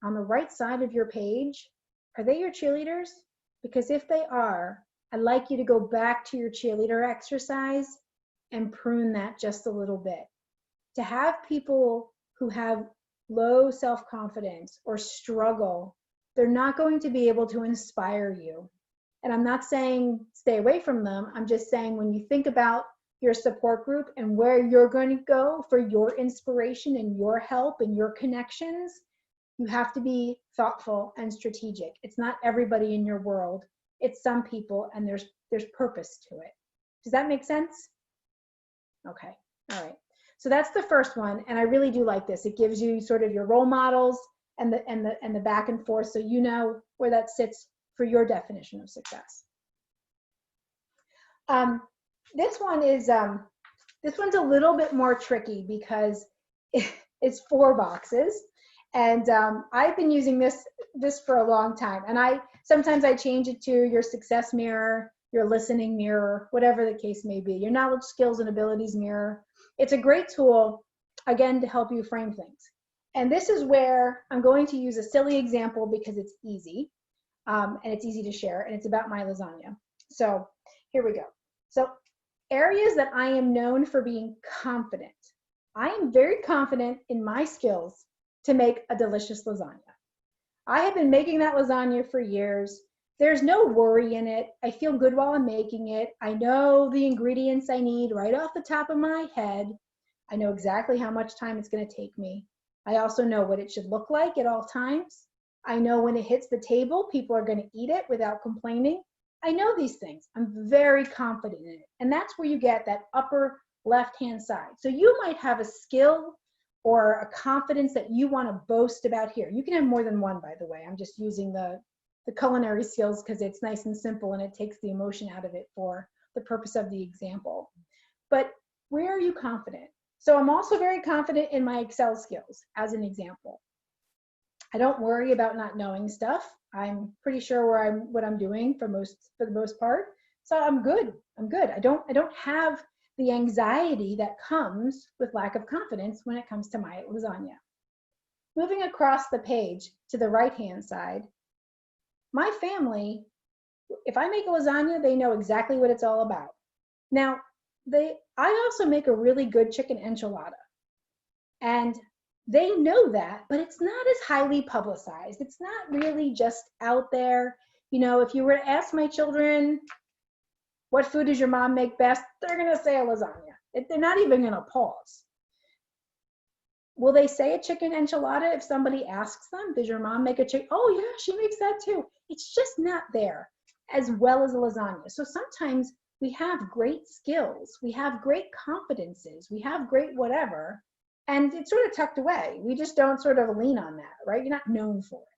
right side of your page, are they your cheerleaders? Because if they are, I'd like you to go back to your cheerleader exercise and prune that just a little bit. To have people who have low self-confidence or struggle, they're not going to be able to inspire you. And I'm not saying stay away from them. I'm just saying, when you think about your support group and where you're going to go for your inspiration and your help and your connections, you have to be thoughtful and strategic. It's not everybody in your world. It's some people, and there's purpose to it. Does that make sense? Okay, all right. So that's the first one, and I really do like this. It gives you sort of your role models, and the back and forth, so you know where that sits for your definition of success. This one's a little bit more tricky because it's 4 boxes, and I've been using this for a long time, and sometimes I change it to your success mirror, your listening mirror, whatever the case may be, your knowledge, skills, and abilities mirror. It's a great tool, again, to help you frame things. And this is where I'm going to use a silly example because it's easy, and it's easy to share, and it's about my lasagna. So here we go. So areas that I am known for being confident. I am very confident in my skills to make a delicious lasagna. I have been making that lasagna for years. There's no worry in it. I feel good while I'm making it. I know the ingredients I need right off the top of my head. I know exactly how much time it's going to take me. I also know what it should look like at all times. I know when it hits the table, people are going to eat it without complaining. I know these things. I'm very confident in it. And that's where you get that upper left-hand side. So you might have a skill or a confidence that you want to boast about here. You can have more than one, by the way. I'm just using the culinary skills because it's nice and simple and it takes the emotion out of it for the purpose of the example. But where are you confident? So I'm also very confident in my Excel skills, as an example. I don't worry about not knowing stuff. I'm pretty sure what I'm doing for the most part. So I'm good. I don't have the anxiety that comes with lack of confidence when it comes to my lasagna. Moving across the page to the right-hand side, my family, if I make a lasagna, they know exactly what it's all about. Now, I also make a really good chicken enchilada. And they know that, but it's not as highly publicized. It's not really just out there. You know, if you were to ask my children, what food does your mom make best? They're going to say a lasagna. They're not even going to pause. Will they say a chicken enchilada if somebody asks them? Does your mom make a chicken? Oh yeah, she makes that too. It's just not there as well as a lasagna. So sometimes we have great skills, we have great confidences, we have great whatever, and it's sort of tucked away. We just don't sort of lean on that, right? You're not known for it.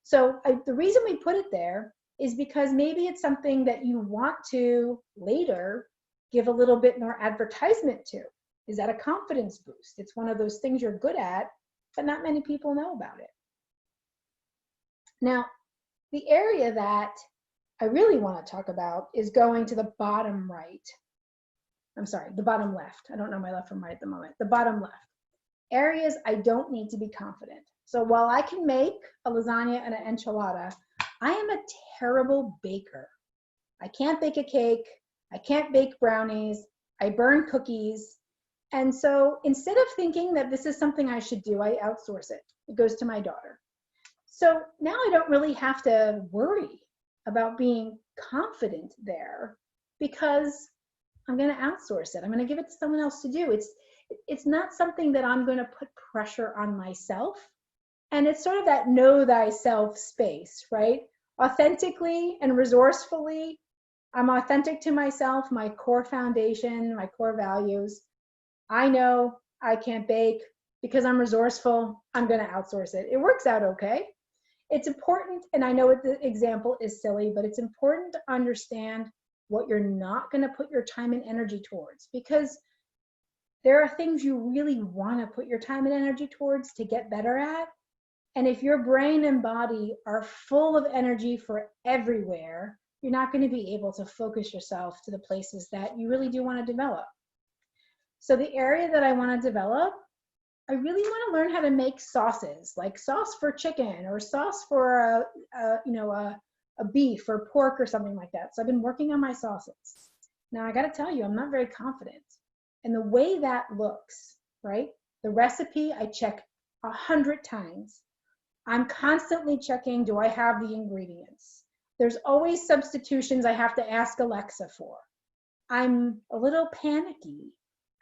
So the reason we put it there is because maybe it's something that you want to later give a little bit more advertisement to. Is that a confidence boost? It's one of those things you're good at, but not many people know about it. Now, the area that I really want to talk about is going to the bottom right. I'm sorry, the bottom left. I don't know my left from right at the moment. The bottom left. Areas I don't need to be confident. So while I can make a lasagna and an enchilada, I am a terrible baker. I can't bake a cake. I can't bake brownies. I burn cookies. And so instead of thinking that this is something I should do, I outsource it. It goes to my daughter. So now I don't really have to worry about being confident there because I'm going to outsource it. I'm going to give it to someone else to do. It's not something that I'm going to put pressure on myself. And it's sort of that know thyself space, right? Authentically and resourcefully, I'm authentic to myself, my core foundation, my core values. I know I can't bake because I'm resourceful. I'm going to outsource it. It works out okay. It's important, and I know the example is silly, but it's important to understand what you're not going to put your time and energy towards, because there are things you really want to put your time and energy towards to get better at. And if your brain and body are full of energy for everywhere, you're not going to be able to focus yourself to the places that you really do want to develop. So the area that I want to develop, I really want to learn how to make sauces, like sauce for chicken or sauce for a beef or pork or something like that. So I've been working on my sauces. Now I got to tell you, I'm not very confident. And the way that looks, right? The recipe I check 100 times. I'm constantly checking, do I have the ingredients? There's always substitutions I have to ask Alexa for. I'm a little panicky.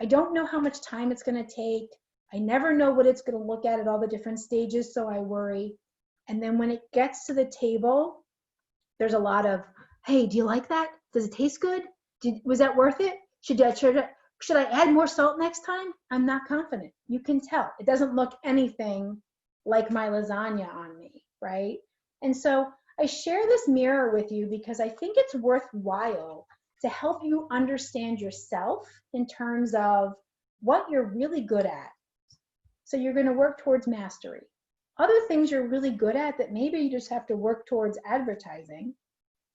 I don't know how much time it's going to take. I never know what it's going to look at all the different stages, so I worry. And then when it gets to the table, there's a lot of, hey, do you like that? Does it taste good? Was that worth it? Should I add more salt next time? I'm not confident. You can tell. It doesn't look anything like my lasagna on me, right? And so I share this mirror with you because I think it's worthwhile to help you understand yourself in terms of what you're really good at. So you're going to work towards mastery. Other things you're really good at that maybe you just have to work towards advertising,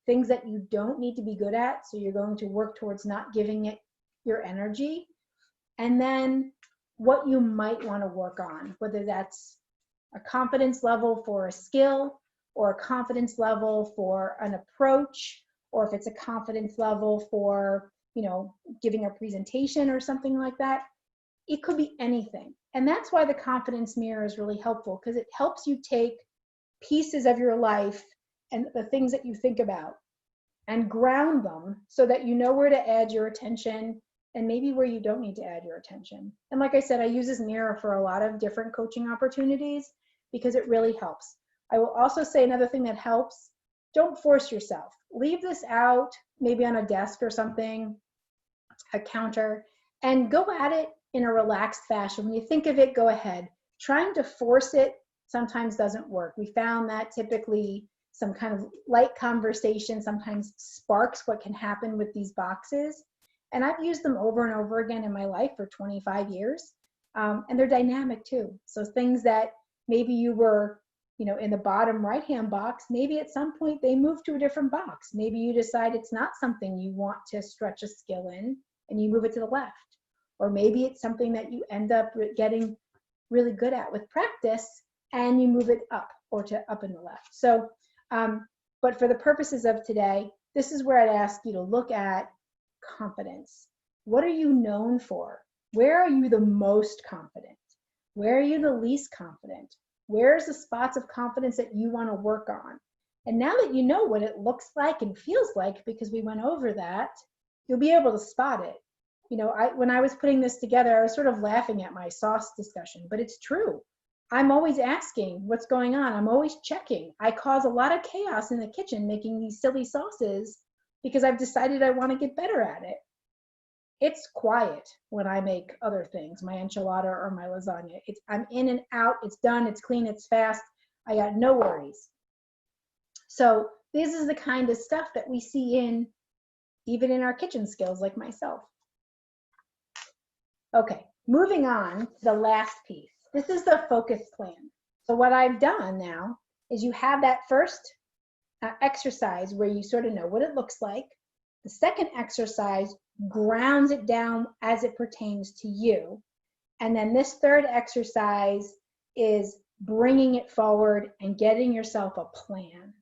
things that you don't need to be good at, so you're going to work towards not giving it your energy. And then what you might want to work on, whether that's a confidence level for a skill, or a confidence level for an approach, or if it's a confidence level for, giving a presentation or something like that. It could be anything. And that's why the confidence mirror is really helpful, because it helps you take pieces of your life and the things that you think about and ground them so that you know where to add your attention and maybe where you don't need to add your attention. And like I said, I use this mirror for a lot of different coaching opportunities because it really helps. I will also say another thing that helps, don't force yourself. Leave this out, maybe on a desk or something, a counter, and go at it in a relaxed fashion. When you think of it, go ahead. Trying to force it sometimes doesn't work. We found that typically some kind of light conversation sometimes sparks what can happen with these boxes. And I've used them over and over again in my life for 25 years. And they're dynamic too. So things that maybe you were, in the bottom right-hand box, maybe at some point they move to a different box. Maybe you decide it's not something you want to stretch a skill in and you move it to the left. Or maybe it's something that you end up getting really good at with practice and you move it up or to up and the left. So, but for the purposes of today, this is where I'd ask you to look at confidence. What are you known for? Where are you the most confident? Where are you the least confident? Where's the spots of confidence that you want to work on? And now that you know what it looks like and feels like, because we went over that, you'll be able to spot it. When I was putting this together, I was sort of laughing at my sauce discussion, but it's true. I'm always asking what's going on. I'm always checking. I cause a lot of chaos in the kitchen making these silly sauces because I've decided I want to get better at it. It's quiet when I make other things, my enchilada or my lasagna. I'm in and out, it's done, it's clean, it's fast. I got no worries. So this is the kind of stuff that we see even in our kitchen skills like myself. Okay, moving on to the last piece. This is the focus plan. So what I've done now is you have that first exercise where you sort of know what it looks like. The second exercise grounds it down as it pertains to you. And then this third exercise is bringing it forward and getting yourself a plan.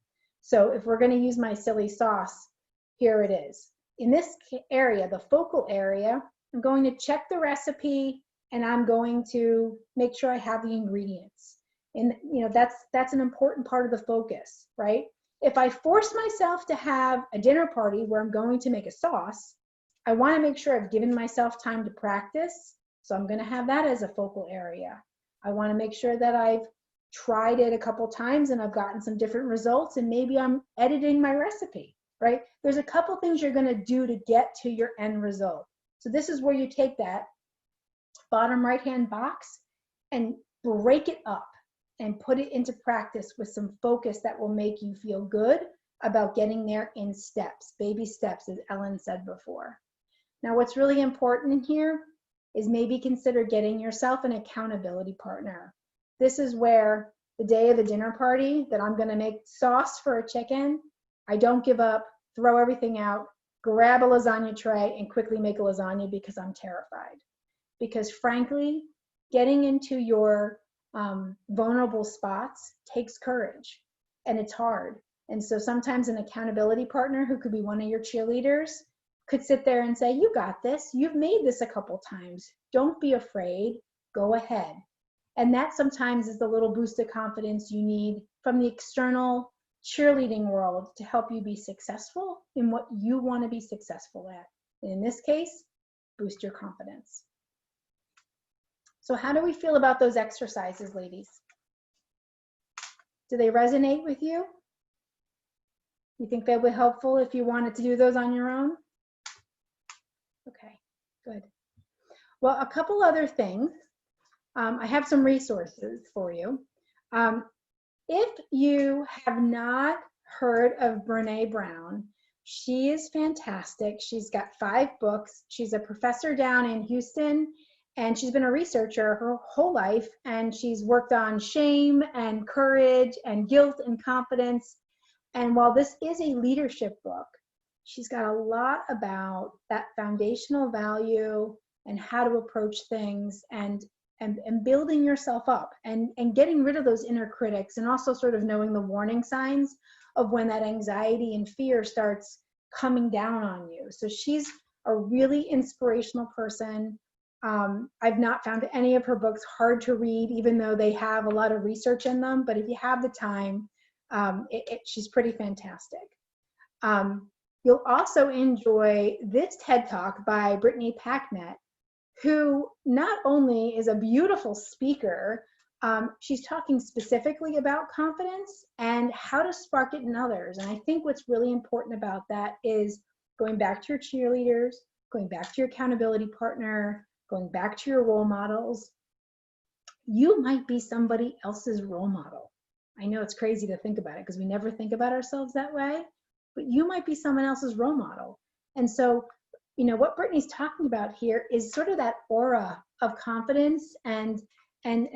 So if we're going to use my silly sauce, here it is. In this area, the focal area, I'm going to check the recipe and I'm going to make sure I have the ingredients. And that's an important part of the focus, right? If I force myself to have a dinner party where I'm going to make a sauce, I want to make sure I've given myself time to practice. So I'm going to have that as a focal area. I want to make sure that I've tried it a couple times and I've gotten some different results, and maybe I'm editing my recipe, right? There's a couple things you're going to do to get to your end result. So this is where you take that bottom right-hand box and break it up and put it into practice with some focus that will make you feel good about getting there in steps, baby steps, as Ellen said before. Now, what's really important here is maybe consider getting yourself an accountability partner. This is where the day of the dinner party that I'm going to make sauce for a chicken, I don't give up, throw everything out, grab a lasagna tray and quickly make a lasagna because I'm terrified. Because frankly, getting into your vulnerable spots takes courage and it's hard. And so sometimes an accountability partner who could be one of your cheerleaders could sit there and say, you got this, you've made this a couple times, don't be afraid, go ahead. And that sometimes is the little boost of confidence you need from the external cheerleading world to help you be successful in what you want to be successful at. And in this case, boost your confidence. So how do we feel about those exercises, ladies? Do they resonate with you? You think they would be helpful if you wanted to do those on your own? Okay, good. Well, a couple other things. I have some resources for you. If you have not heard of Brene Brown, she is fantastic. She's got 5 books. She's a professor down in Houston, and she's been a researcher her whole life, and she's worked on shame and courage and guilt and confidence. And while this is a leadership book, she's got a lot about that foundational value and how to approach things and building yourself up and getting rid of those inner critics, and also sort of knowing the warning signs of when that anxiety and fear starts coming down on you. So she's a really inspirational person. I've not found any of her books hard to read, even though they have a lot of research in them. But if you have the time, she's pretty fantastic. You'll also enjoy this TED Talk by Brittany Packnett, who not only is a beautiful speaker, she's talking specifically about confidence and how to spark it in others. And I think what's really important about that is going back to your cheerleaders, going back to your accountability partner, going back to your role models. You might be somebody else's role model. I know it's crazy to think about it because we never think about ourselves that way, but you might be someone else's role model. And so, you know, what Brittany's talking about here is sort of that aura of confidence and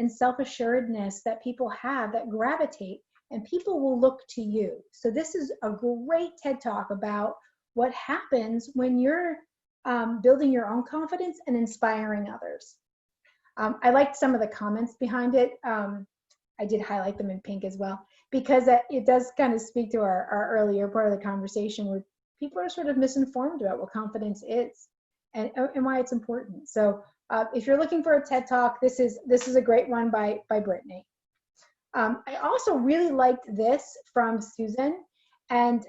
self-assuredness that people have that gravitate, and people will look to you. So this is a great TED Talk about what happens when you're building your own confidence and inspiring others. I liked some of the comments behind it. I did highlight them in pink as well, because it does kind of speak to our earlier part of the conversation where people are sort of misinformed about what confidence is and why it's important. So if you're looking for a TED Talk, this is a great one by Brittany. I also really liked this from Susan, and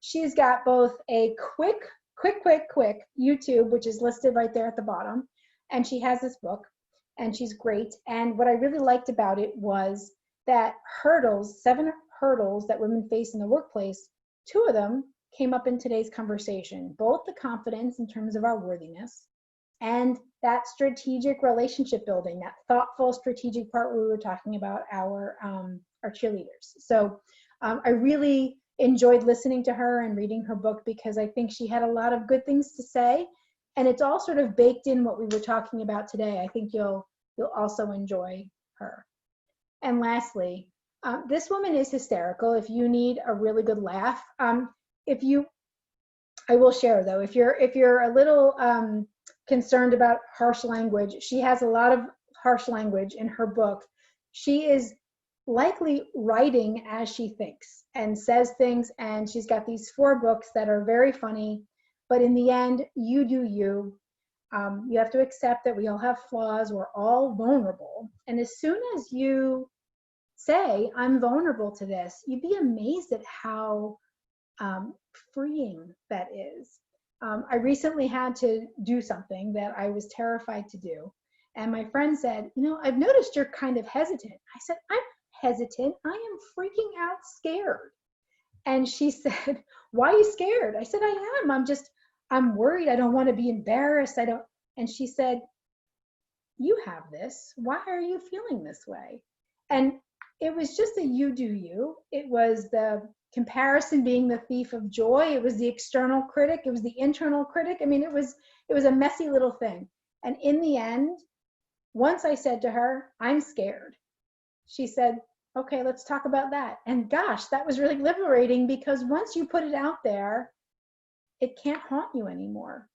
she's got both a quick YouTube, which is listed right there at the bottom, and she has this book, and she's great. And what I really liked about it was that 7 hurdles that women face in the workplace, 2 of them came up in today's conversation, both the confidence in terms of our worthiness and that strategic relationship building, that thoughtful strategic part where we were talking about our cheerleaders. So I really enjoyed listening to her and reading her book, because I think she had a lot of good things to say, and it's all sort of baked in what we were talking about today. I think you'll also enjoy her. And lastly, this woman is hysterical. If you need a really good laugh, I will share though, if you're a little concerned about harsh language, she has a lot of harsh language in her book. She is likely writing as she thinks and says things, and she's got these 4 books that are very funny, but in the end, you do you. You have to accept that we all have flaws, we're all vulnerable, and as soon as you say, I'm vulnerable to this, you'd be amazed at how freeing that is. I recently had to do something that I was terrified to do. And my friend said, you know, I've noticed you're kind of hesitant. I said, I'm hesitant. I am freaking out scared. And she said, why are you scared? I said, I am. I'm worried. I don't want to be embarrassed. And she said, you have this. Why are you feeling this way? And it was just a you do you. It was the comparison being the thief of joy. It was the external critic. It was the internal critic. I mean, it was a messy little thing. And in the end, once I said to her, I'm scared, she said, okay, let's talk about that. And gosh, that was really liberating, because once you put it out there, it can't haunt you anymore.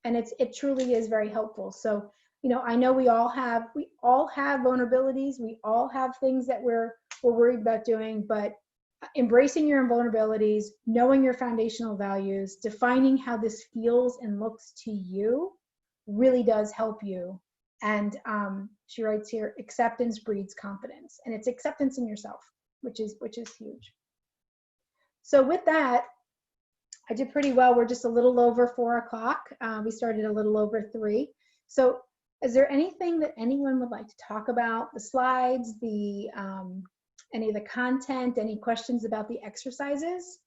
And it truly is very helpful. So, you know, I know we all have vulnerabilities. We all have things that we're worried about doing, but embracing your vulnerabilities, knowing your foundational values, defining how this feels and looks to you really does help you. And she writes here, acceptance breeds confidence, and it's acceptance in yourself, which is huge. So with that, I did pretty well. We're just a little over 4 o'clock. We started a little over 3. So is there anything that anyone would like to talk about? The slides, any of the content, any questions about the exercises?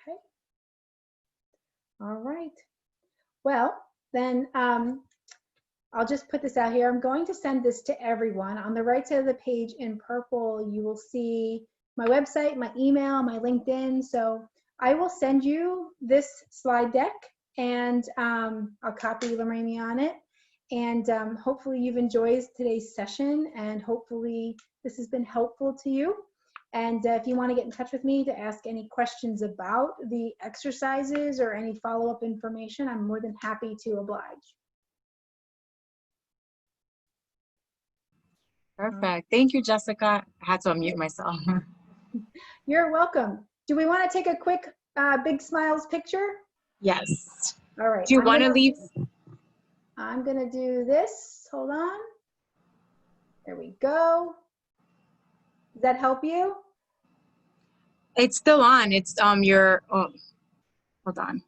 Okay. All right. Well, then I'll just put this out here. I'm going to send this to everyone. On the right side of the page in purple, you will see my website, my email, my LinkedIn. So I will send you this slide deck, and I'll copy Lorraine on it. And hopefully you've enjoyed today's session, and hopefully this has been helpful to you. And if you want to get in touch with me to ask any questions about the exercises or any follow-up information, I'm more than happy to oblige. Perfect. Thank you, Jessica. I had to unmute myself. You're welcome. Do we want to take a quick big smiles picture? Yes. All right. Do you want to leave? I'm going to do this. Hold on. There we go. Does that help you? It's still on. It's your, oh, hold on.